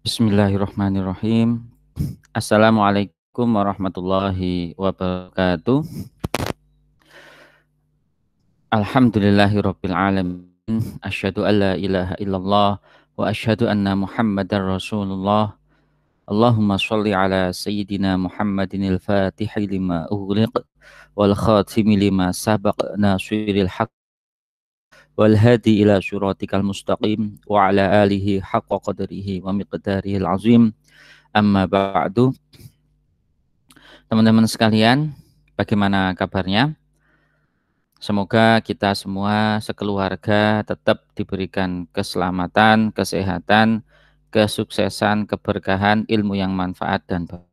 Bismillahirrahmanirrahim. Assalamualaikum warahmatullahi wabarakatuh. Alhamdulillahirabbil alamin. Asyhadu an la ilaha illallah wa asyhadu anna Muhammadar Rasulullah. Allahumma shalli ala sayyidina Muhammadinil Fatihi lima ughliq wal khatimi lima sabaq nasiril haq wal hadi ila syiratikal mustaqim wa ala alihi haqqa qadrihi wa miqdarihil azim. Amma ba'du. Teman-teman sekalian, bagaimana kabarnya? Semoga kita semua sekeluarga tetap diberikan keselamatan, kesehatan, kesuksesan, keberkahan, ilmu yang manfaat dan baik.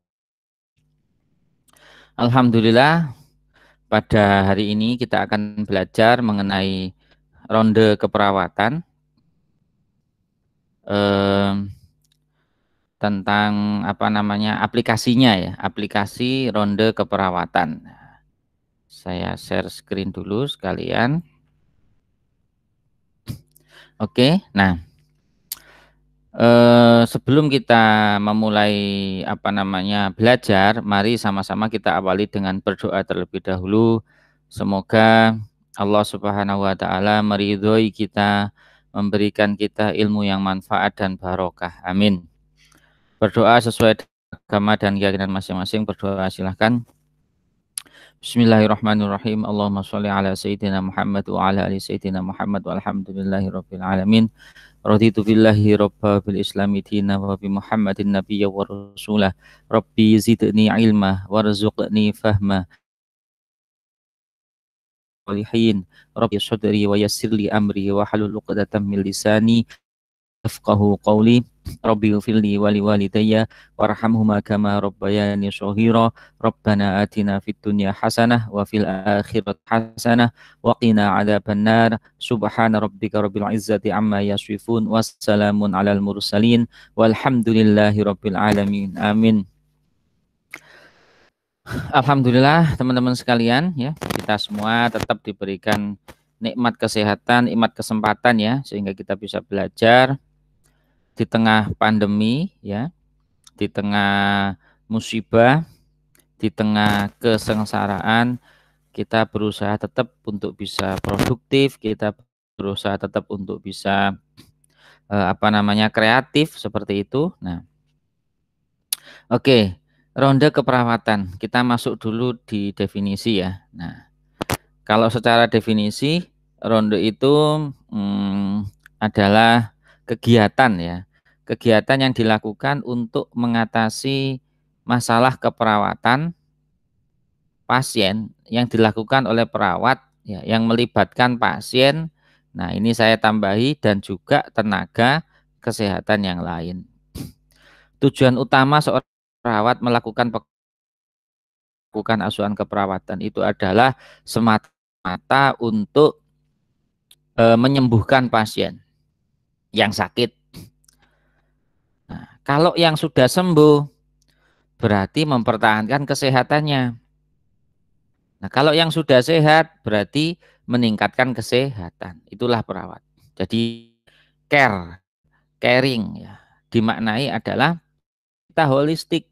Alhamdulillah, pada hari ini kita akan belajar mengenai ronde keperawatan, tentang aplikasinya ya, aplikasi ronde keperawatan. Saya share screen dulu sekalian. Oke, nah sebelum kita memulai belajar, mari sama-sama kita awali dengan berdoa terlebih dahulu. Semoga Allah Subhanahu wa taala meridhoi kita, memberikan kita ilmu yang manfaat dan barokah. Amin. Berdoa sesuai agama dan keyakinan masing-masing. Berdoa silahkan. Bismillahirrahmanirrahim. Allahumma sholli ala sayyidina Muhammad wa ala ali sayyidina Muhammad walhamdulillahirabbil alamin. Raditu billahi rabba bil islami dina wa bi Muhammadin nabiyya wa rasulah. Rabbi zidni ilma warzuqni fahma. Walihin Rabbi sadri wa yassirli amri wa halul 'uqdatam min lisani yafqahu qawli. Rabbi ighfirli wa liwalidayya warhamhuma kama rabbayani shaghira. Rabbana atina fid dunya hasanah wa fil akhirati hasanah wa qina adzabannar. Subhana rabbika rabbil izzati amma yasifun wassalamun alal mursalin walhamdulillahi rabbil alamin. Amin. Alhamdulillah teman-teman sekalian ya, kita semua tetap diberikan nikmat kesehatan, nikmat kesempatan ya, sehingga kita bisa belajar di tengah pandemi ya, di tengah musibah, di tengah kesengsaraan. Kita berusaha tetap untuk bisa produktif, kita berusaha tetap untuk bisa kreatif seperti itu. Nah, oke, ronde keperawatan. Kita masuk dulu di definisi ya. Nah, kalau secara definisi ronde itu adalah kegiatan ya. Kegiatan yang dilakukan untuk mengatasi masalah keperawatan pasien yang dilakukan oleh perawat ya, yang melibatkan pasien. Nah, ini saya tambahi dan juga tenaga kesehatan yang lain. Tujuan utama seorang perawat melakukan asuhan keperawatan itu adalah semata-mata untuk menyembuhkan pasien yang sakit. Nah, kalau yang sudah sembuh berarti mempertahankan kesehatannya. Nah, kalau yang sudah sehat berarti meningkatkan kesehatan. Itulah perawat. Jadi caring ya, dimaknai adalah kita holistik.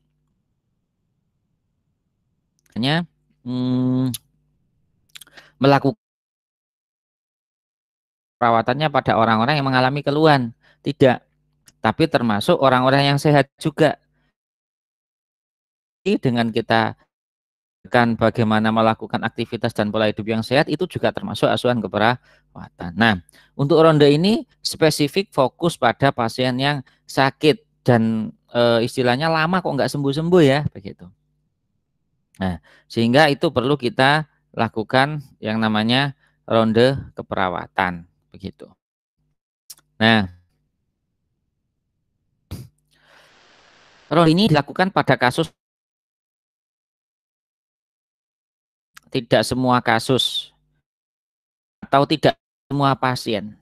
Hanya melakukan perawatannya pada orang-orang yang mengalami keluhan. Tidak, tapi termasuk orang-orang yang sehat juga. Dengan kita kan bagaimana melakukan aktivitas dan pola hidup yang sehat itu juga termasuk asuhan keperawatan. Nah, untuk ronde ini spesifik fokus pada pasien yang sakit dan istilahnya lama kok nggak sembuh-sembuh ya, begitu. Nah, sehingga itu perlu kita lakukan yang namanya ronde keperawatan, begitu. Nah, ronde ini dilakukan pada kasus, tidak semua kasus atau tidak semua pasien.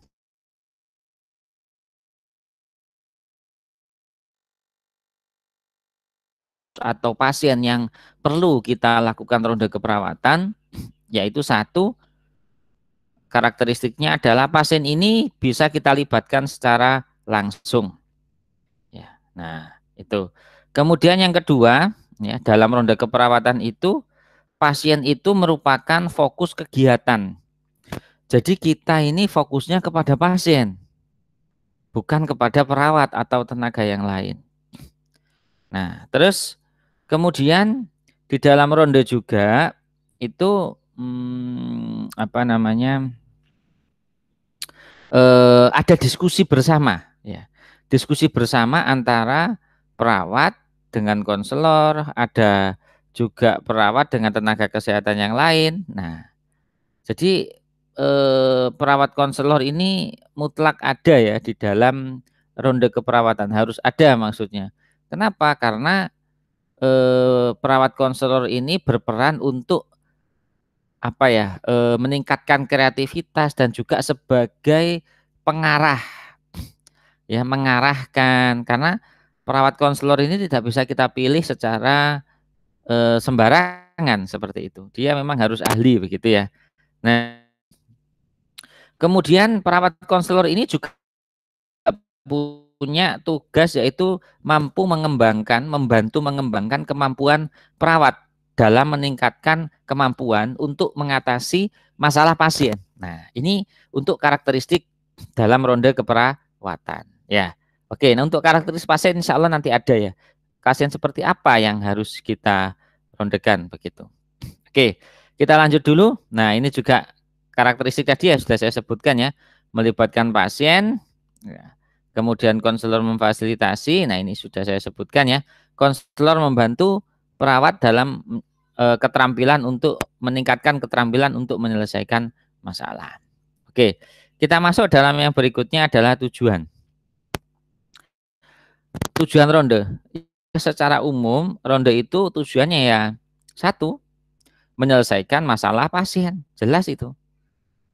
Atau pasien yang perlu kita lakukan ronde keperawatan, yaitu satu, karakteristiknya adalah pasien ini bisa kita libatkan secara langsung. Ya. Nah, itu. Kemudian yang kedua, ya, dalam ronde keperawatan itu pasien itu merupakan fokus kegiatan. Jadi kita ini fokusnya kepada pasien, bukan kepada perawat atau tenaga yang lain. Nah, terus kemudian di dalam ronde juga itu apa namanya, ada diskusi bersama, ya. Diskusi bersama antara perawat dengan konselor, ada juga perawat dengan tenaga kesehatan yang lain. Nah, jadi perawat konselor ini mutlak ada ya di dalam ronde keperawatan, harus ada maksudnya. Kenapa? Karena perawat konselor ini berperan untuk apa ya, meningkatkan kreativitas dan juga sebagai pengarah, ya, mengarahkan. Karena perawat konselor ini tidak bisa kita pilih secara sembarangan seperti itu. Dia memang harus ahli begitu ya. Nah, kemudian perawat konselor ini juga punya tugas yaitu membantu mengembangkan kemampuan perawat dalam meningkatkan kemampuan untuk mengatasi masalah pasien. Nah, ini untuk karakteristik dalam ronde keperawatan. Ya, oke. Nah, untuk karakteristik pasien, insya Allah nanti ada ya. Pasien seperti apa yang harus kita rondekan begitu. Oke, kita lanjut dulu. Nah, ini juga karakteristik tadi ya sudah saya sebutkan ya, melibatkan pasien. Ya. Kemudian konselor memfasilitasi. Nah, ini sudah saya sebutkan ya. Konselor membantu perawat dalam keterampilan untuk meningkatkan keterampilan untuk menyelesaikan masalah. Oke, kita masuk dalam yang berikutnya adalah tujuan. Tujuan ronde. Secara umum, ronde itu tujuannya ya satu, menyelesaikan masalah pasien. Jelas itu.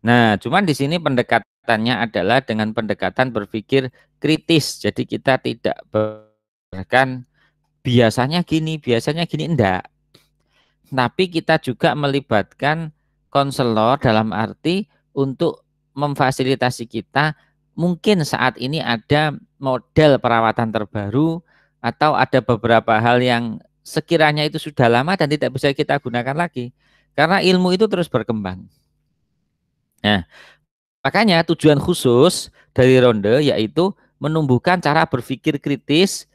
Nah, cuman di sini pendekatannya adalah dengan pendekatan berpikir kritis. Jadi kita tidak bahkan biasanya gini enggak. Tapi kita juga melibatkan konselor dalam arti untuk memfasilitasi kita, mungkin saat ini ada model perawatan terbaru atau ada beberapa hal yang sekiranya itu sudah lama dan tidak bisa kita gunakan lagi. Karena ilmu itu terus berkembang. Nah, makanya tujuan khusus dari ronde yaitu menumbuhkan cara berpikir kritis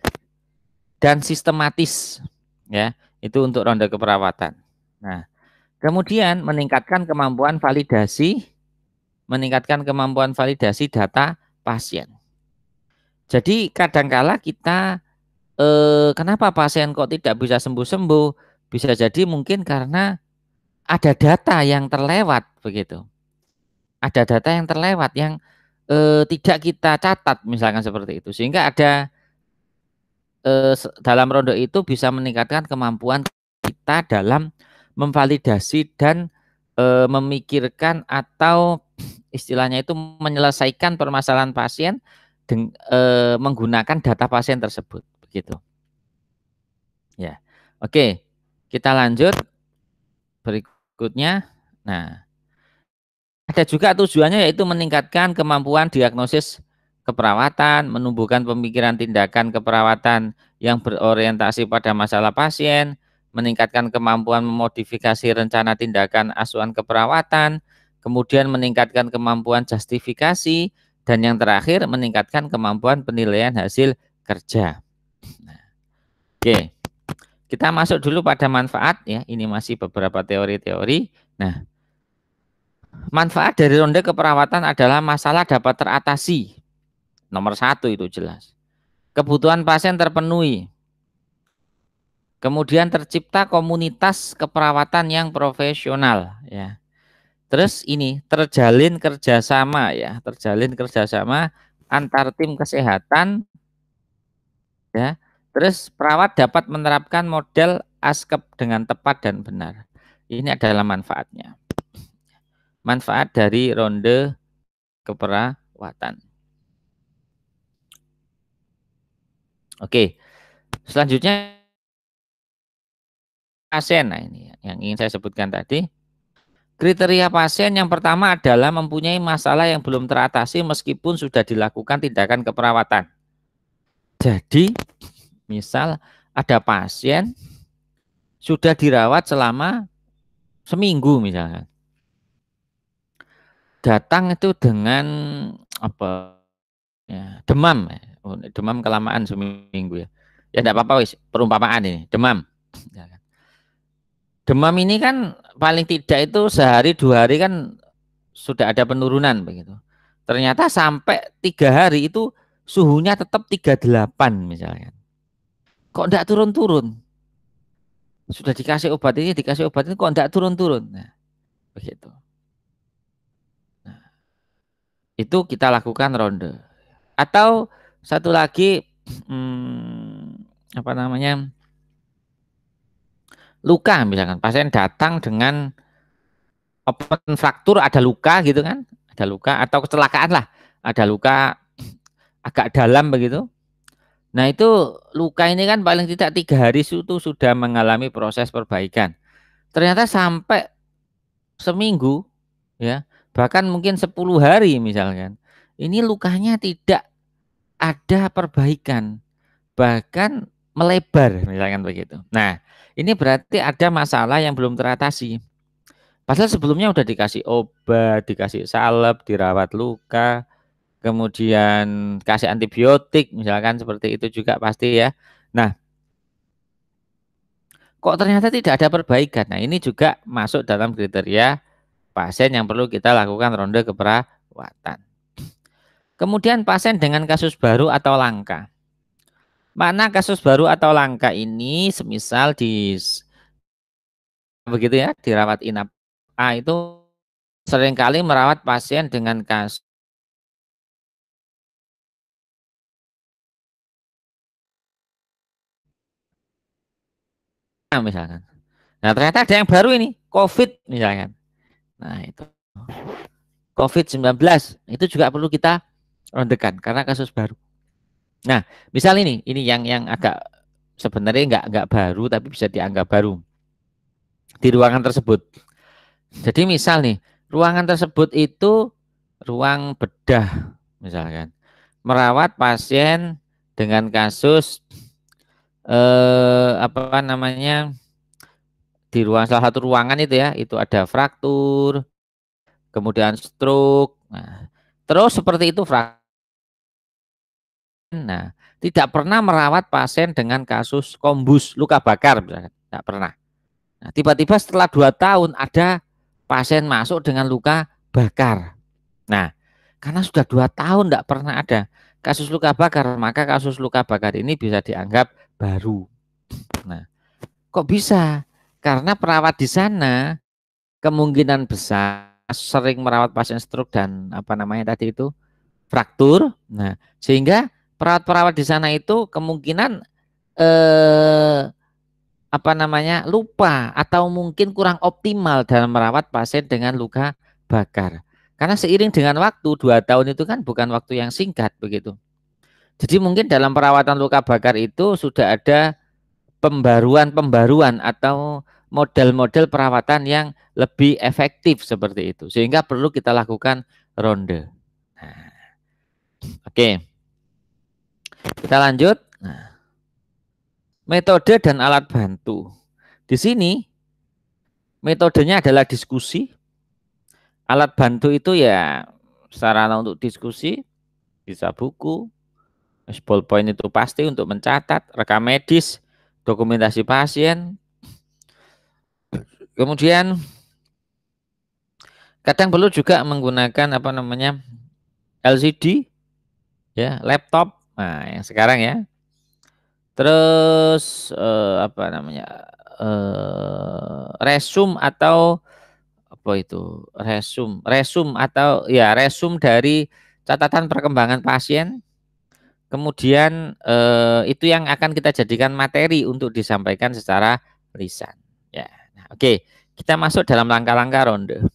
dan sistematis, ya, itu untuk ronde keperawatan. Nah, kemudian meningkatkan kemampuan validasi data pasien. Jadi kadangkala kita kenapa pasien kok tidak bisa sembuh-sembuh? Bisa jadi mungkin karena ada data yang terlewat begitu. Ada data yang terlewat yang tidak kita catat misalkan seperti itu. Sehingga ada dalam ronde itu bisa meningkatkan kemampuan kita dalam memvalidasi dan memikirkan atau istilahnya itu menyelesaikan permasalahan pasien menggunakan data pasien tersebut begitu. Ya. Oke, kita lanjut berikutnya. Nah, ada juga tujuannya yaitu meningkatkan kemampuan diagnosis keperawatan, menumbuhkan pemikiran tindakan keperawatan yang berorientasi pada masalah pasien, meningkatkan kemampuan memodifikasi rencana tindakan asuhan keperawatan, kemudian meningkatkan kemampuan justifikasi, dan yang terakhir meningkatkan kemampuan penilaian hasil kerja. Nah, oke, kita masuk dulu pada manfaat ya. Ini masih beberapa teori-teori. Nah, manfaat dari ronde keperawatan adalah masalah dapat teratasi. Nomor satu itu jelas. Kebutuhan pasien terpenuhi. Kemudian tercipta komunitas keperawatan yang profesional. Ya. Terus ini terjalin kerjasama ya, terjalin kerjasama antar tim kesehatan. Ya. Terus perawat dapat menerapkan model ASKEP dengan tepat dan benar. Ini adalah manfaatnya. Manfaat dari ronde keperawatan. Oke, selanjutnya pasien. Nah, ini yang ingin saya sebutkan tadi. Kriteria pasien yang pertama adalah mempunyai masalah yang belum teratasi meskipun sudah dilakukan tindakan keperawatan. Jadi misal ada pasien sudah dirawat selama seminggu misalnya, datang itu dengan apa ya, demam, demam kelamaan seminggu ya. Ya enggak apa-apa wis, perumpamaan ini, demam. Ya kan. Demam ini kan paling tidak itu sehari 2 hari kan sudah ada penurunan begitu. Ternyata sampai 3 hari itu suhunya tetap 38 misalnya. Kok enggak turun-turun? Sudah dikasih obat ini kok enggak turun-turun. Nah, begitu. Nah, itu kita lakukan ronde. Atau satu lagi apa namanya? Luka misalkan pasien datang dengan open fraktur, ada luka gitu kan, ada luka atau kecelakaan lah, ada luka agak dalam begitu. Nah itu luka ini kan paling tidak 3 hari itu sudah mengalami proses perbaikan. Ternyata sampai seminggu ya, bahkan mungkin 10 hari misalkan, ini lukanya tidak ada perbaikan, bahkan melebar misalkan begitu. Nah ini berarti ada masalah yang belum teratasi. Padahal sebelumnya udah dikasih obat, dikasih salep, dirawat luka, kemudian kasih antibiotik, misalkan seperti itu juga pasti ya. Nah, kok ternyata tidak ada perbaikan. Nah, ini juga masuk dalam kriteria pasien yang perlu kita lakukan ronde keperawatan. Kemudian pasien dengan kasus baru atau langka. Mana kasus baru atau langka ini semisal di begitu ya, dirawat inap. Itu seringkali merawat pasien dengan kasus misalkan. Nah, ternyata ada yang baru ini, COVID misalkan. Nah, itu COVID-19 itu juga perlu kita rondekan karena kasus baru. Nah, misal ini yang agak sebenarnya nggak baru tapi bisa dianggap baru di ruangan tersebut. Jadi misal nih, ruangan tersebut itu ruang bedah misalkan. Merawat pasien dengan kasus apa namanya? Di salah satu ruangan itu ya, itu ada fraktur, kemudian stroke. Nah, terus seperti itu nah, tidak pernah merawat pasien dengan kasus kombus luka bakar misalkan. Tidak pernah. Nah, tiba-tiba setelah 2 tahun ada pasien masuk dengan luka bakar. Nah, karena sudah 2 tahun tidak pernah ada kasus luka bakar, maka kasus luka bakar ini bisa dianggap baru. Nah, kok bisa? Karena perawat di sana kemungkinan besar sering merawat pasien stroke dan apa namanya tadi itu fraktur. Nah, sehingga perawat-perawat di sana itu kemungkinan eh, apa namanya lupa atau mungkin kurang optimal dalam merawat pasien dengan luka bakar. Karena seiring dengan waktu 2 tahun itu kan bukan waktu yang singkat begitu. Jadi mungkin dalam perawatan luka bakar itu sudah ada pembaruan-pembaruan atau model-model perawatan yang lebih efektif seperti itu. Sehingga perlu kita lakukan ronde. Nah, oke, kita lanjut. Nah, metode dan alat bantu. Di sini metodenya adalah diskusi. Alat bantu itu ya sarana untuk diskusi, bisa buku, ballpoint itu pasti untuk mencatat, rekam medis, dokumentasi pasien. Kemudian kadang perlu juga menggunakan apa namanya LCD, ya laptop. Nah, yang sekarang ya. Terus apa namanya resume atau apa itu resume atau ya resume dari catatan perkembangan pasien. Kemudian itu yang akan kita jadikan materi untuk disampaikan secara lisan. Ya, nah, oke, kita masuk dalam langkah-langkah ronde.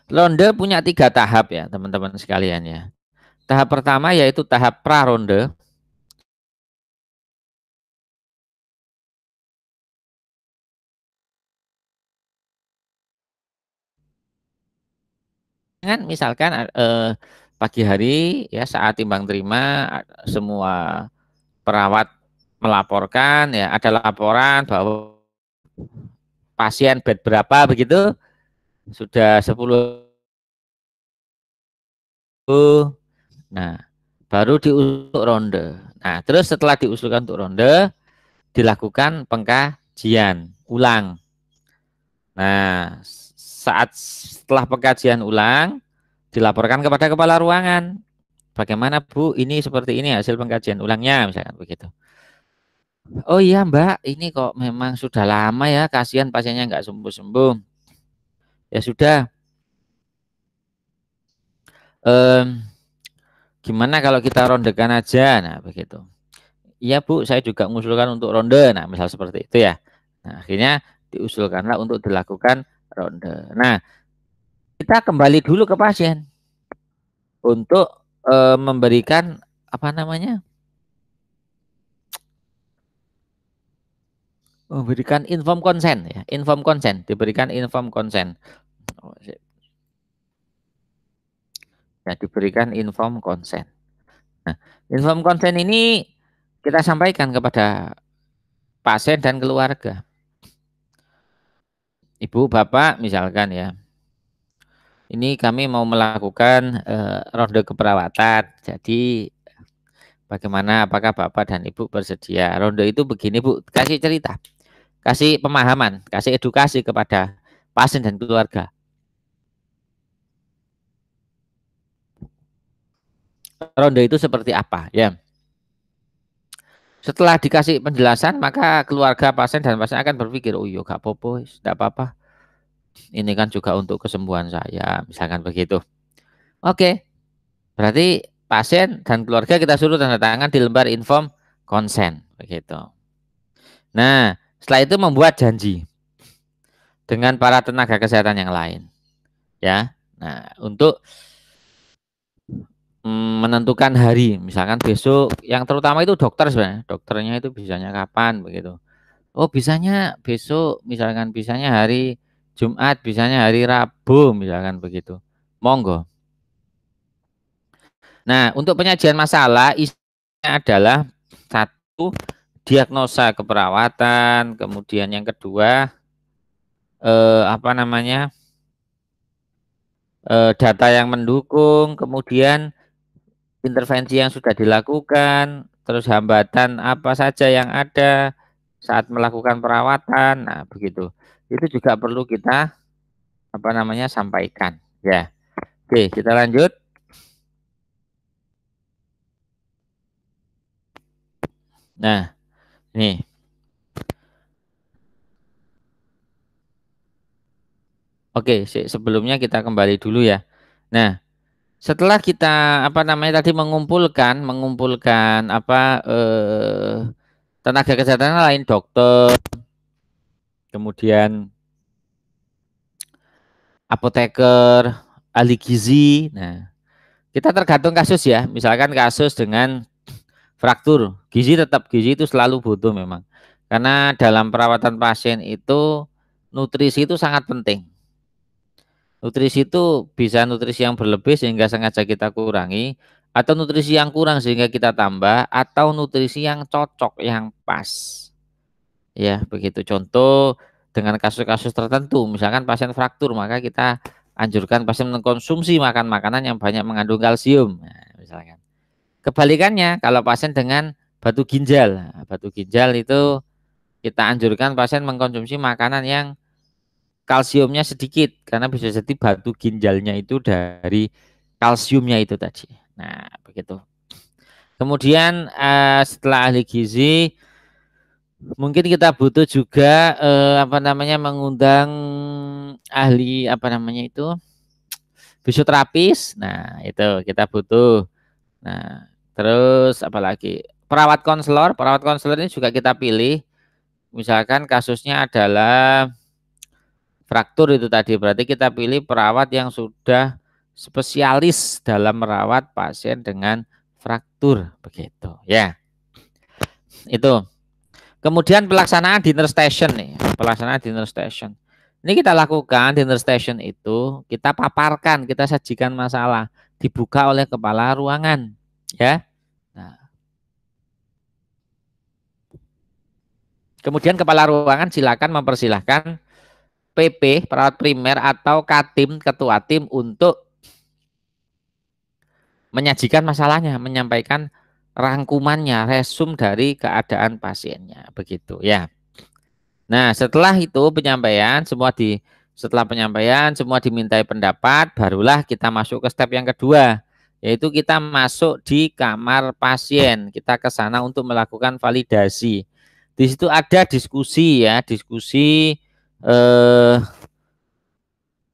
Ronde punya 3 tahap ya, teman-teman sekalian ya. Tahap pertama yaitu tahap pra-ronde. Kan misalkan pagi hari ya saat timbang terima semua perawat melaporkan ya ada laporan bahwa pasien bed berapa begitu sudah 10. Nah, baru diusul ronde. Nah, terus setelah diusulkan untuk ronde dilakukan pengkajian ulang. Nah, saat setelah pengkajian ulang dilaporkan kepada kepala ruangan. Bagaimana Bu, ini seperti ini hasil pengkajian ulangnya misalkan begitu. Oh iya Mbak, ini kok memang sudah lama ya, kasihan pasiennya nggak sembuh-sembuh. Ya sudah, em, gimana kalau kita rondekan aja, nah begitu. Iya Bu, saya juga mengusulkan untuk ronde, nah misal seperti itu ya. Nah akhirnya diusulkanlah untuk dilakukan ronde. Nah kita kembali dulu ke pasien untuk memberikan apa namanya, memberikan inform konsen ya, inform konsen, diberikan inform konsen. Oh, ya diberikan inform konsen. Nah, inform konsen ini kita sampaikan kepada pasien dan keluarga. Ibu, bapak misalkan ya, ini kami mau melakukan ronde keperawatan. Jadi bagaimana, apakah bapak dan ibu bersedia? Ronde itu begini Bu, kasih cerita, kasih pemahaman, kasih edukasi kepada pasien dan keluarga. Ronde itu seperti apa ya? Setelah dikasih penjelasan, maka keluarga pasien dan pasien akan berpikir, oh iya gak apa-apa, tidak apa-apa. Ini kan juga untuk kesembuhan saya, misalkan begitu. Oke, berarti pasien dan keluarga kita suruh tanda tangan di lembar inform konsen, begitu. Nah, setelah itu membuat janji dengan para tenaga kesehatan yang lain, ya. Nah, untuk menentukan hari, misalkan besok, yang terutama itu dokter sebenarnya, dokternya itu bisanya kapan, begitu. Oh, bisanya besok, misalkan bisanya hari Jumat, bisanya hari Rabu, misalkan begitu. Monggo. Nah, untuk penyajian masalah isinya adalah satu diagnosa keperawatan, kemudian yang kedua apa namanya data yang mendukung, kemudian intervensi yang sudah dilakukan, terus hambatan apa saja yang ada saat melakukan perawatan. Nah, begitu. Itu juga perlu kita apa namanya sampaikan. Ya, oke, kita lanjut. Nah, nih, oke, sebelumnya kita kembali dulu ya. Nah, setelah kita apa namanya tadi mengumpulkan apa tenaga kesehatan lain, dokter, kemudian apoteker, ahli gizi. Nah, kita tergantung kasus ya. Misalkan kasus dengan fraktur gizi, tetap gizi itu selalu butuh memang. Karena dalam perawatan pasien itu nutrisi itu sangat penting. Nutrisi itu bisa nutrisi yang berlebih sehingga sengaja kita kurangi, atau nutrisi yang kurang sehingga kita tambah, atau nutrisi yang cocok, yang pas. Ya, begitu. Contoh dengan kasus-kasus tertentu, misalkan pasien fraktur, maka kita anjurkan pasien mengkonsumsi makan makanan yang banyak mengandung kalsium. Nah, misalkan. Kebalikannya, kalau pasien dengan batu ginjal, nah, batu ginjal itu kita anjurkan pasien mengkonsumsi makanan yang kalsiumnya sedikit karena bisa jadi batu ginjalnya itu dari kalsiumnya itu tadi. Nah, begitu. Kemudian setelah ahli gizi mungkin kita butuh juga apa namanya mengundang ahli apa namanya itu fisioterapis. Nah, itu kita butuh. Nah, terus apalagi perawat konselor ini juga kita pilih. Misalkan kasusnya adalah fraktur itu tadi, berarti kita pilih perawat yang sudah spesialis dalam merawat pasien dengan fraktur begitu ya. Itu. Kemudian pelaksanaan dinner station nih, pelaksanaan dinner station. Ini kita lakukan dinner station itu, kita paparkan, kita sajikan masalah. dibuka oleh kepala ruangan, ya. Nah, kemudian kepala ruangan silakan mempersilahkan PP, perawat primer atau Katim, ketua tim untuk menyajikan masalahnya, menyampaikan rangkumannya, resum dari keadaan pasiennya, begitu ya. Nah, setelah penyampaian semua dimintai pendapat, barulah kita masuk ke step yang kedua, yaitu kita masuk di kamar pasien. Kita ke sana untuk melakukan validasi. Di situ ada diskusi ya, diskusi eh,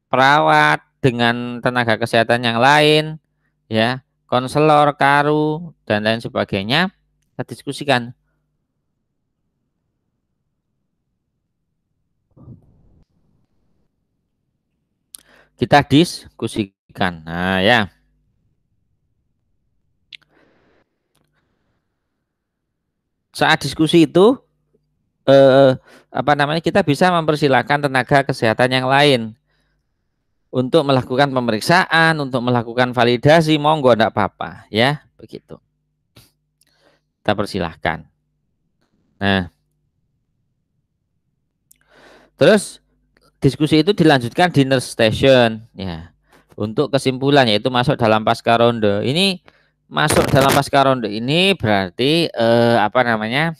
perawat dengan tenaga kesehatan yang lain, ya, konselor, karu, dan lain sebagainya. Kita diskusikan. Kita diskusikan. Nah, ya. Saat diskusi itu eh, apa namanya kita bisa mempersilahkan tenaga kesehatan yang lain untuk melakukan pemeriksaan, untuk melakukan validasi, monggo enggak apa-apa, ya, begitu. Kita persilahkan. Nah, terus diskusi itu dilanjutkan di nurse station, ya. Untuk kesimpulan yaitu masuk dalam pasca ronde. Ini masuk dalam pasca ronde ini berarti apa namanya?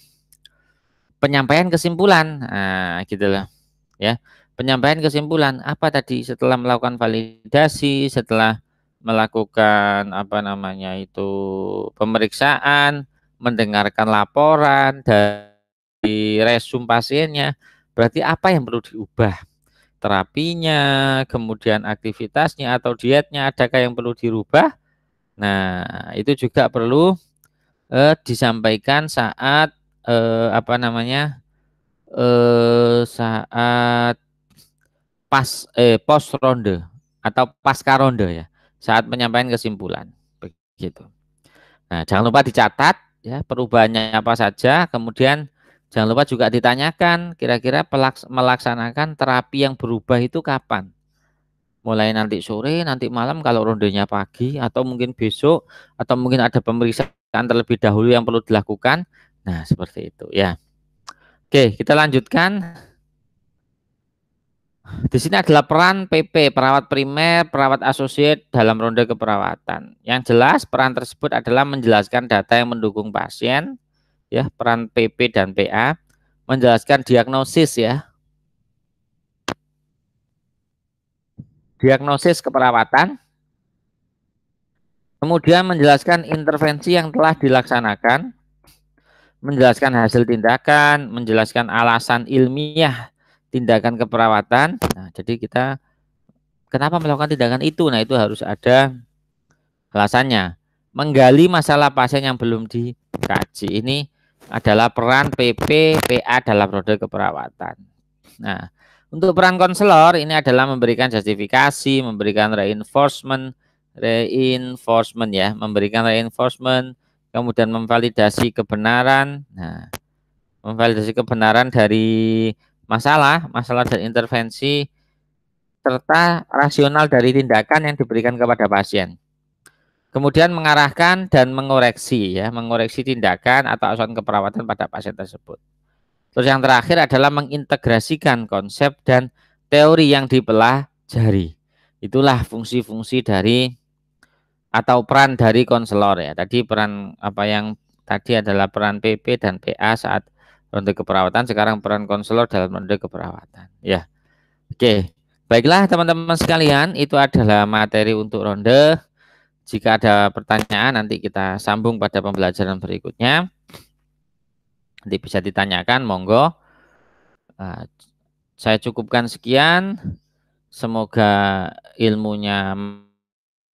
Penyampaian kesimpulan. Nah, gitu loh. Ya, penyampaian kesimpulan apa tadi setelah melakukan validasi, setelah melakukan apa namanya itu pemeriksaan, mendengarkan laporan dari resum pasiennya, berarti apa yang perlu diubah, terapinya, kemudian aktivitasnya atau dietnya, adakah yang perlu dirubah. Nah, itu juga perlu disampaikan saat apa namanya saat pos ronde atau pasca ronde ya, saat penyampaian kesimpulan, begitu. Nah, jangan lupa dicatat ya perubahannya apa saja, kemudian jangan lupa juga ditanyakan kira-kira melaksanakan terapi yang berubah itu kapan, mulai nanti sore, nanti malam kalau rondenya pagi, atau mungkin besok, atau mungkin ada pemeriksaan terlebih dahulu yang perlu dilakukan. Nah, seperti itu ya. Oke, kita lanjutkan. Di sini adalah peran PP, perawat primer, perawat asosiat dalam ronde keperawatan. Yang jelas peran tersebut adalah menjelaskan data yang mendukung pasien, ya, peran PP dan PA, menjelaskan diagnosis ya, diagnosis keperawatan, kemudian menjelaskan intervensi yang telah dilaksanakan, menjelaskan hasil tindakan, menjelaskan alasan ilmiah tindakan keperawatan. Nah, jadi kita kenapa melakukan tindakan itu? Nah, itu harus ada alasannya. Menggali masalah pasien yang belum dikaji. Ini adalah peran PP, PA dalam roda keperawatan. Nah, untuk peran konselor ini adalah memberikan justifikasi, memberikan reinforcement ya, memberikan reinforcement, kemudian memvalidasi kebenaran. Nah, memvalidasi kebenaran dari masalah dan intervensi serta rasional dari tindakan yang diberikan kepada pasien. Kemudian mengarahkan dan mengoreksi ya, mengoreksi tindakan atau asuhan keperawatan pada pasien tersebut. Terus yang terakhir adalah mengintegrasikan konsep dan teori yang dipelajari. Itulah fungsi-fungsi dari atau peran dari konselor ya. Tadi peran apa yang tadi adalah peran PP dan PA saat ronde keperawatan, sekarang peran konselor dalam ronde keperawatan. Ya. Oke. Baiklah teman-teman sekalian, itu adalah materi untuk ronde. Jika ada pertanyaan nanti kita sambung pada pembelajaran berikutnya. Nanti bisa ditanyakan, monggo. Saya cukupkan sekian. Semoga ilmunya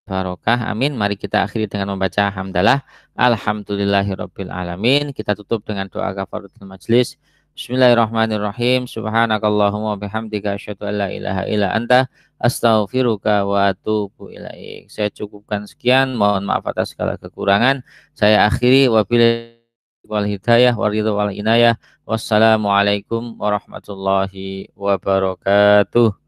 barokah. Amin. Mari kita akhiri dengan membaca hamdalah. Alhamdulillahirabbil alamin. Kita tutup dengan doa kafaratul majelis. Bismillahirrahmanirrahim. Subhanakallahumma bihamdika asyhadu an la ilaha illa anta astaghfiruka wa atubu ilaik. Saya cukupkan sekian. Mohon maaf atas segala kekurangan. Saya akhiri wabillahi wal hidayah wal inayah. Wassalamualaikum warahmatullahi wabarakatuh.